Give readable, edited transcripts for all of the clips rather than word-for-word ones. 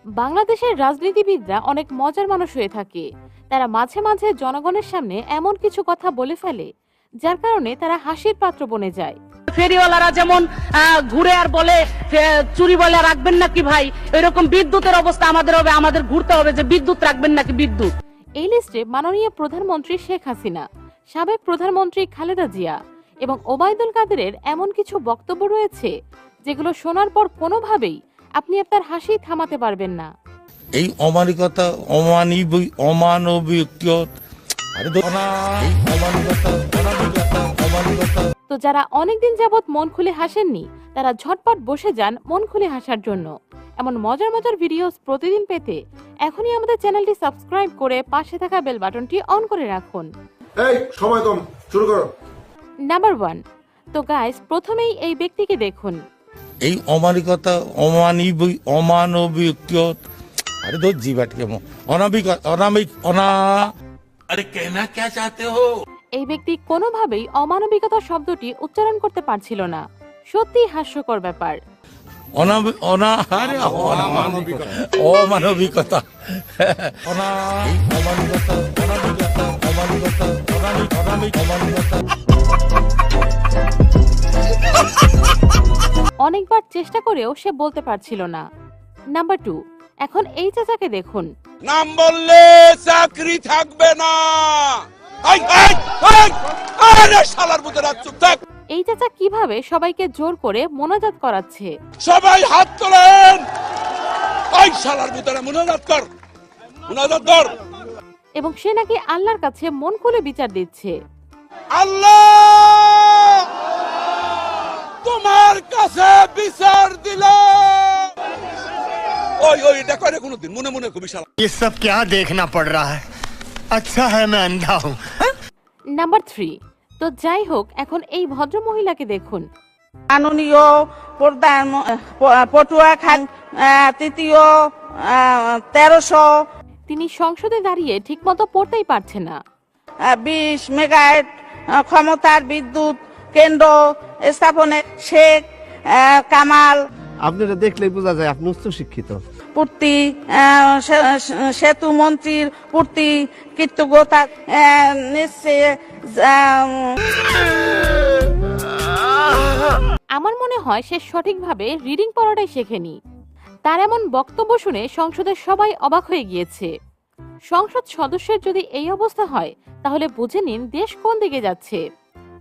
বাংলাদেশের রাজনীতিবিদরা অনেক মজার মানুষ হয়ে থাকে। তারা মাঝে মাঝে জনগণের সামনে এমন কিছু কথা বলে ফেলে যার কারণে তারা হাসির পাত্র বনে যায়। ফেরিওয়ালারা যেমন ঘুরে আর বলে চুরি বলে রাখবেন নাকি ভাই, এরকম বিদ্যুতের অবস্থা আমাদের হবে, আমাদের ঘুরতে হবে যে বিদ্যুৎ রাখবেন নাকি বিদ্যুৎ। এই লিস্টে মাননীয় প্রধানমন্ত্রী শেখ হাসিনা, সাবেক প্রধানমন্ত্রী খালেদা জিয়া এবং ওবায়দুল কাদেরের এমন কিছু বক্তব্য রয়েছে যেগুলো শোনার পর কোনোভাবেই আপনি আপনার হাসি থামাতে পারবেন না। এই অমানবিকতা অমানবিক তো যারা অনেকদিন যাবত মন খুলে হাসেননি তারা ঝটপট বসে যান মন খুলে হাসার জন্য। এমন মজার মজার ভিডিওস প্রতিদিন পেতে এখনই আমাদের চ্যানেলটি সাবস্ক্রাইব করে পাশে থাকা বেল বাটনটি অন করে রাখুন। এই সময় কম, শুরু করো। নাম্বার 1। তো গাইস, প্রথমেই এই ব্যক্তিকে দেখুন। এই অমানবিকতা অমানবিক আরে দো জি बैठ के অনামিক আরে कहना क्या चाहते हो। এই ব্যক্তি কোনোভাবেই অমানবিকতা শব্দটি উচ্চারণ করতে পারছিল না। সত্যি হাস্যকর ব্যাপার। অমানবিকতা অনেকবার চেষ্টা করেও সে বলতে পারছিল না। নাম্বার 2। এখন এই চাচাকে দেখুন। নাম বললে চাকরি থাকবে না। শালার মতো চুপ থাক। এই চাচা কিভাবে সবাইকে জোর করে মোনাজাত করাচ্ছে। সবাই হাত তোলেন। শালার মতো মোনাজাত কর, মোনাজাত কর। এবং সে নাকি আল্লাহর কাছে মন খুলে বিচার দিচ্ছে। আল্লাহ তোমার কাছে বিচার দিল। ওই দেখো রে কোনদিন মনে মনে খুবই শালা। ये सब क्या देखना पड़ रहा है? अच्छा है मैं अंधा हूँ। নাম্বার 3। তো যাই হোক, এখন এই ভদ্র মহিলাকে দেখুন। মাননীয় প্রধান পটুয়া খান তৃতীয় 1300 তিনি সংসদে দাঁড়িয়ে ঠিকমতো পড়তেই পারছে না। 20 মেগাওয়াট ক্ষমতার বিদ্যুৎ কেন্দ্র স্থাপনে শেখ কামাল আপনারা দেখলেই বোঝা যায় আপনি উচ্চ শিক্ষিত। পূর্তি সেতু মন্ত্রীর পূর্তি কৃতজ্ঞতা নিশ্চয়। আমার মনে হয় সে সঠিকভাবে রিডিং পড়াটাই শেখেনি। তার এমন বক্তব্য শুনে সংসদের সবাই অবাক হয়ে গিয়েছে। সংসদ সদস্যের যদি এই অবস্থা হয় তাহলে বুঝে নিন দেশ কোন দিকে যাচ্ছে।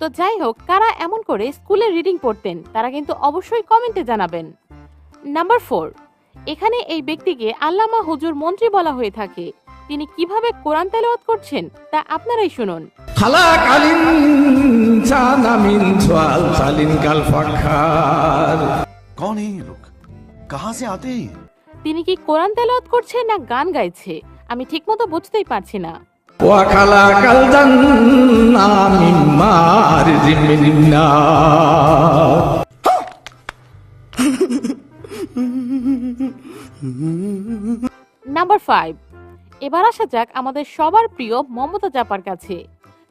তো যাই হোক, কারা এমন করে স্কুলে রিডিং পড়তেন তারা কিন্তু অবশ্যই কমেন্টে জানাবেন। নাম্বার 4। এখানে এই ব্যক্তিকে আল্লামা হুজুর মন্ত্রী বলা হয়ে থাকে। তিনি কিভাবে কোরআন তেলাওয়াত করছেন তা আপনারাই শুনুন। कौन है ये लोग? कहां से आते हैं? তিনি কি কোরআন তেলাওয়াত করছে না গান গাইছে আমি ঠিকমতো বুঝতেই পারছি না। নাম্বার 5। এবার আসা যাক আমাদের সবার প্রিয় মমতা জাপার কাছে।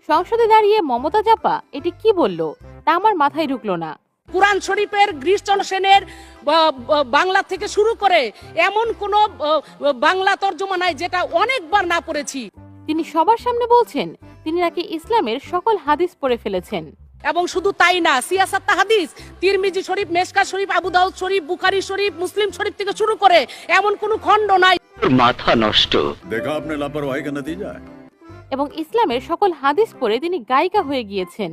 সংসদে দাঁড়িয়ে মমতা জাপা এটি কি বলল তা আমার মাথায় ঢুকলো না। কুরআন শরীফের গ্রীষ্মচন্দ্র সেনের বাংলা থেকে শুরু করে এমন কোন বাংলা তর্জমা নাই যেটা অনেকবার না পড়েছি। তিনি সবার সামনে বলছেন তিনি নাকি ইসলামের সকল হাদিস পড়ে ফেলেছেন। এবং শুধু তাই না, সিয়াসাত হাদিস, তিরমিজি শরীফ, মেশকা শরীফ, আবু দাউদ শরীফ, বুখারী শরীফ, মুসলিম শরীফ থেকে শুরু করে এমন কোন খণ্ড নাই। माथा नष्ट। देखा आपने लापरवाही का नतीजा है। এবং ইসলামের সকল হাদিস পড়ে তিনি গায়িকা হয়ে গিয়েছেন।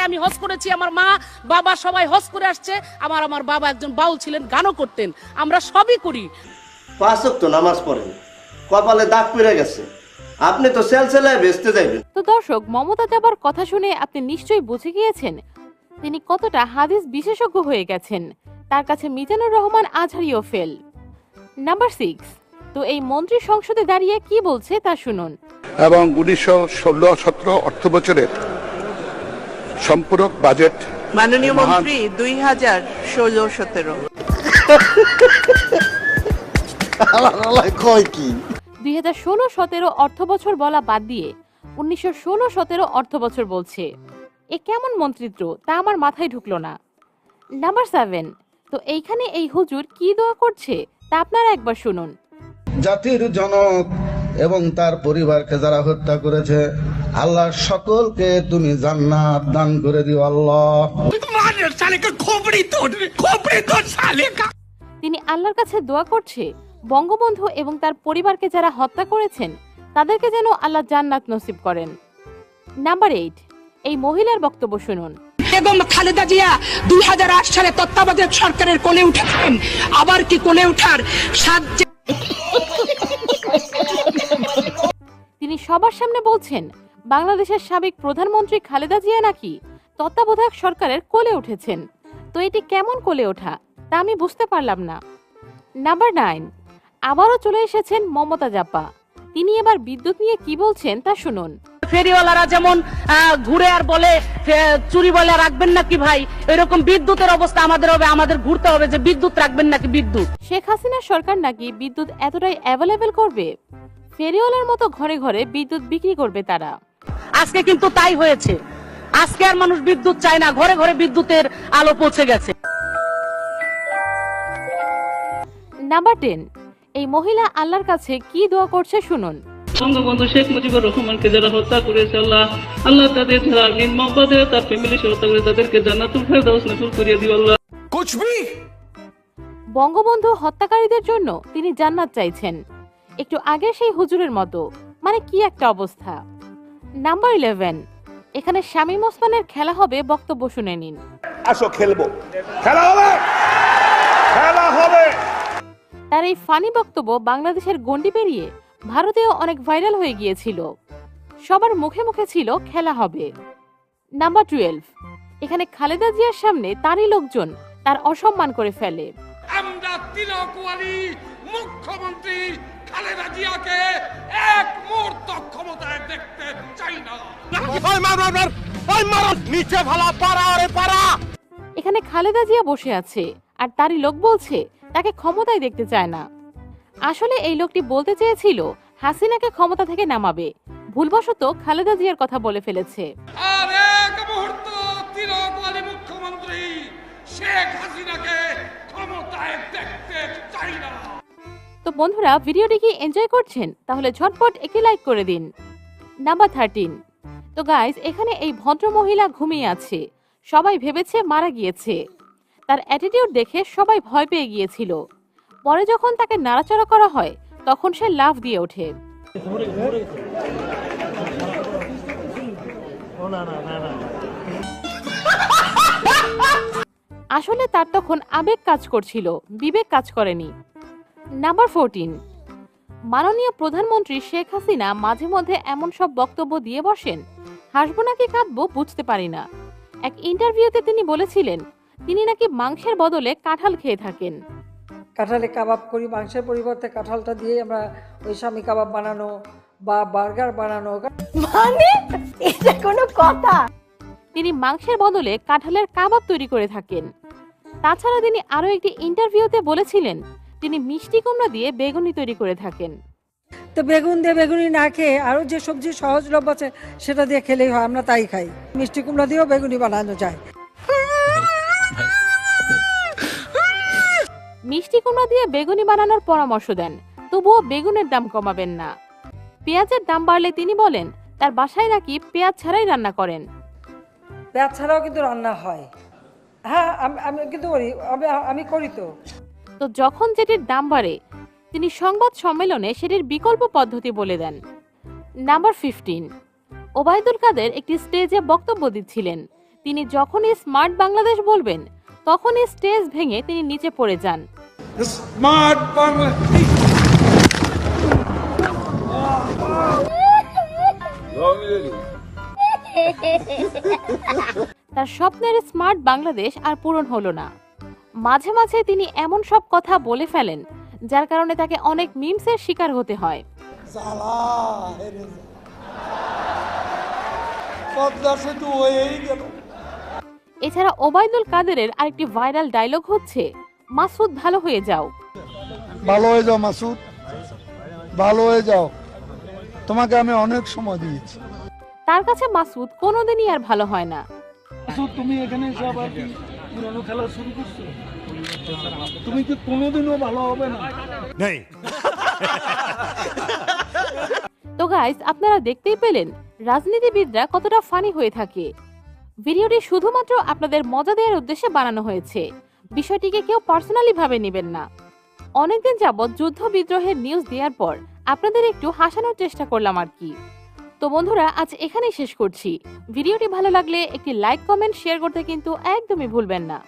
আমি হজ করেছি, আমার মা বাবা সবাই হজ করে আসছে। আমার বাবা একজন বাউল ছিলেন, গানও করতেন। আমরা সবই করি। 5 ওয়াক্ত নামাজ পড়েন, কপালে দাগ পড়ে গেছে, আপনি তো সেলসেলায় বেচতে যাবেন। তো দর্শক, মমতা জাপার কথা শুনে আপনি নিশ্চয়ই বুঝে গিয়েছেন তিনি কতটা হাদিস বিশেষজ্ঞ হয়ে গেছেন। তার কাছে মিজানুর রহমান আজহারিও ফেল। নাম্বার 6। তো এই মন্ত্রী সংসদে দাঁড়িয়ে কি বলছে তা শুনুন। এবং 1916-17 অর্থ বছরের সম্পূরক বাজেট মাননীয় মন্ত্রী 2016-17 2016-17 অর্থ বছর বলা বাদ দিয়ে 1916-17 অর্থ বছর বলছে। এ কেমন মন্ত্রিত্ব তা আমার মাথায় ঢুকলো না। নাম্বার 7। তো এইখানে এই হুজুর কি দোয়া করছে তা আপনারা একবার শুনুন। জাতির জনক এবং তার পরিবারকে যারা হত্যা করেছে, আল্লাহ সকলকে তুমি জান্নাত দান করে দিও আল্লাহ। তিনি আল্লাহর কাছে দোয়া করছে বঙ্গবন্ধু এবং তার পরিবারকে যারা হত্যা করেছেন তাদেরকে যেন আল্লাহ জান্নাত নসিব করেন। নাম্বার 8, এই মহিলার বক্তব্য শুনুন। বেগম খালেদা জিয়া 2008 সালে তত্ত্বাবধায়ক সরকারের কোলে উঠেছেন, আবার কি কোলে ওঠার সাহায্যে তিনি সবার সামনে বলছেন বাংলাদেশের সাবেক প্রধানমন্ত্রী খালেদা জিয়া নাকি তত্ত্বাবধায়ক সরকারের কোলে উঠেছেন। তো এটি কেমন কোলে ওঠা তা আমি বুঝতে পারলাম না। নাম্বার 9, আবারও চলে এসেছেন মমতা জাপা। তিনি এবার বিদ্যুৎ নিয়ে কি বলছেন তা শুনুন। ফেরিওয়ালারা যেমন ঘুরে আর বলে চুরি বলে রাখবেন নাকি ভাই, এরকম বিদ্যুতের অবস্থা আমাদের হবে, আমাদের ঘুরতে হবে যে বিদ্যুৎ রাখবেন নাকি বিদ্যুৎ। শেখ হাসিনা সরকার নাকি বিদ্যুৎ এতটাই অ্যাভেলেবেল করবে, ফেরিওয়ালার মতো ঘরে ঘরে বিদ্যুৎ বিক্রি করবে তারা। আজকে কিন্তু তাই হয়েছে, আজকে আর মানুষ বিদ্যুৎ চায় না, ঘরে ঘরে বিদ্যুতের আলো পৌঁছে গেছে। নাম্বার 10, এই মহিলা আল্লাহর কাছে কি দোয়া করছে শুনুন। বঙ্গবন্ধু শেখ মুজিবুর রহমানকে যারা হত্যা করেছে, আল্লাহ তাদের যারা নির্মম পদে তার ফ্যামিলি সহ তাদেরকে জান্নাতুল ফেরদাউস নসিব করিয়ে দিও আল্লাহ। বঙ্গবন্ধু হত্যাকারীদের জন্য তিনি জান্নাত চাইছেন, একটু আগে সেই হুজুরের মতো, মানে কি একটা অবস্থা। নাম্বার 11, এখানে শামীম ওসমানের খেলা হবে, বক্তব্য শুনে নিন। আসো খেলবো, খেলা হবে, খেলা হবে। তার এই ফানি বক্তব্য বাংলাদেশের গণ্ডি পেরিয়ে ভারতেও অনেক ভাইরাল হয়ে গিয়েছিল, সবার মুখে মুখে ছিল খেলা হবে। নাম্বার 12, এখানে খালেদা জিয়ার সামনে তারই লোকজন তার অসম্মান করে ফেলে। আমরা তিলকওয়ালি মুখ্যমন্ত্রী খালেদা জিয়াকে এক মুহূর্ত ক্ষমতায় দেখতে চাই না। এখানে খালেদা জিয়া বসে আছে আর তারই লোক বলছে তাকে ক্ষমতায় দেখতে চায় না। আসলে এই লোকটি বলতে চেয়েছিল হাসিনাকে ক্ষমতা থেকে নামাবে, ভুলবশত খালেদা জিয়ার কথা বলে ফেলেছে। আর এক মুহূর্ত তিলকওয়ালি মুখ্যমন্ত্রী শেখ হাসিনাকে ক্ষমতায় দেখতে চাই না। তো বন্ধুরা, ভিডিওটি কি এনজয় করছেন? তাহলে ঝটপট একটি লাইক করে দিন। নাম্বার 13, তো গাইস, এখানে এই ভদ্র মহিলা ঘুমিয়ে আছে, সবাই ভেবেছে মারা গিয়েছে। তার অ্যাটিটিউড দেখে সবাই ভয় পেয়ে গিয়েছিল। পরে যখন তাকে নাড়াচাড়া করা হয় তখন সে লাফ দিয়ে ওঠে। আসলে তার তখন আবেগ কাজ করছিল, বিবেক কাজ করেনি। নাম্বার 14, মাননীয় প্রধানমন্ত্রী শেখ হাসিনা মাঝে মধ্যে এমন সব বক্তব্য দিয়ে বসেন, হাসবো নাকি কাঁদবো বুঝতে পারি না। এক ইন্টারভিউতে তিনি বলেছিলেন তিনি নাকি মাংসের বদলে কাঁঠাল খেয়ে থাকেন। কাঁঠালে কাবাব করি, মাংসের পরিবর্তে কাঁঠালটা দিয়ে আমরা ওই স্বামী কাবাব বানানো বা বার্গার বানানো, মানে এটা কোনো কথা? তিনি মাংসের বদলে কাঁঠালের কাবাব তৈরি করে থাকেন। তাছাড়া তিনি আরো একটি ইন্টারভিউতে বলেছিলেন তিনি মিষ্টি কুমড়া দিয়ে বেগুনি তৈরি করে থাকেন। তো বেগুন দিয়ে বেগুনি না খেয়ে আরো যে সবজি সহজলভ্য আছে সেটা দিয়ে খেলেই হয়, আমরা তাই খাই। মিষ্টি কুমড়া দিয়েও বেগুনি বানানো যায়। মিষ্টি কুমড়া দিয়ে বেগুনি বানানোর পরামর্শ দেন, তবুও বেগুনের দাম কমাবেন না। পেঁয়াজের দাম বাড়লে তিনি বলেন তার বাসায় নাকি পেঁয়াজ ছাড়াই রান্না করেন। পেঁয়াজ ছাড়াও কিন্তু রান্না হয়, হ্যাঁ আমি কিন্তু করি, আমি করি। তো যখন যেটির দাম বাড়ে তিনি সংবাদ সম্মেলনে সেটির বিকল্প পদ্ধতি বলে দেন। নাম্বার 15, ওবায়দুল কাদের একটি স্টেজে বক্তব্য দিচ্ছিলেন। তিনি যখনই স্মার্ট বাংলাদেশ বলবেন তখনই স্টেজ ভেঙে তিনি নিচে পড়ে যান। স্মার্ট বাংলাদেশ, তার স্বপ্নের স্মার্ট বাংলাদেশ আর পূরণ হলো না। মাঝে মাঝে তিনি এমন সব কথা বলে ফেলেন যার কারণে তাকে অনেক মিমসের শিকার হতে হয়। এছাড়া ওবায়দুল কাদেরের আরেকটি ভাইরাল ডায়লগ হচ্ছে মাসুদ ভালো হয়ে যাও। ভালো হয়ে যাও মাসুদ, ভালো হয়ে যাও, তোমাকে আমি অনেক সময় দিয়েছি। তার কাছে মাসুদ কোনোদিনই আর ভালো হয় না। তুমি এখানে এসে আবার কি পুরনো খেলা শুরু করছো? তুমি কি কোনোদিনও ভালো হবে না? তো গাইস, আপনারা দেখতেই পেলেন রাজনীতিবিদরা কতটা ফানি হয়ে থাকে। ভিডিওটি শুধুমাত্র আপনাদের মজা দেওয়ার উদ্দেশ্যে বানানো হয়েছে, বিষয়টিকে কেউ পার্সোনালি ভাবে নেবেন না। অনেকদিন যাবৎ যুদ্ধ বিদ্রোহের নিউজ দেওয়ার পর আপনাদের একটু হাসানোর চেষ্টা করলাম আর কি। তো বন্ধুরা, আজ এখানেই শেষ করছি। ভিডিওটি ভালো লাগলে একটি লাইক, কমেন্ট, শেয়ার করতে কিন্তু একদমই ভুলবেন না।